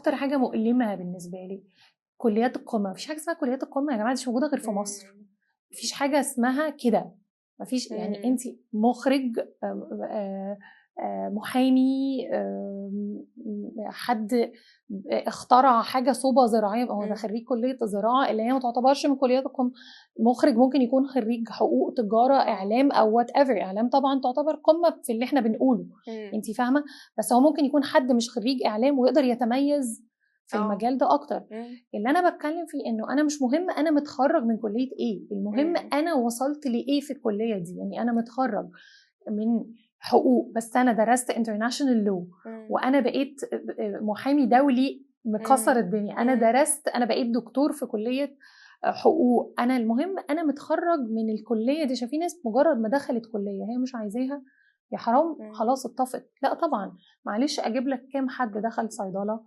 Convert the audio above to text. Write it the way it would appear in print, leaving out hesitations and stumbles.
اكتر حاجه مؤلمه بالنسبه لي كليات القمه. مفيش حاجه اسمها كليات القمه يا جماعه، مش موجوده غير في مصر. مفيش حاجه اسمها كده. مفيش يعني انت مخرج، محامي، حد اخترع حاجه صوبه زراعيه، هو ده خريج كليه الزراعه اللي هي ما تعتبرش من كليات القمه. مخرج ممكن يكون خريج حقوق، تجاره، اعلام او وات ايفر. اعلام طبعا تعتبر قمه في اللي احنا بنقوله، انت فاهمه. بس هو ممكن يكون حد مش خريج اعلام ويقدر يتميز في المجال ده اكتر. اللي انا بتكلم فيه انه انا مش مهم انا متخرج من كليه ايه، المهم انا وصلت لايه في الكليه دي. يعني انا متخرج من حقوق بس انا درست انترناشونال لو وانا بقيت محامي دولي مكسر الدنيا. انا درست، انا بقيت دكتور في كليه حقوق. انا المهم انا متخرج من الكليه دي. في ناس مجرد ما دخلت كليه هي مش عايزاها، يا حرام خلاص اتطفت. لا طبعا، معلش اجيب لك كام حد دخل صيدله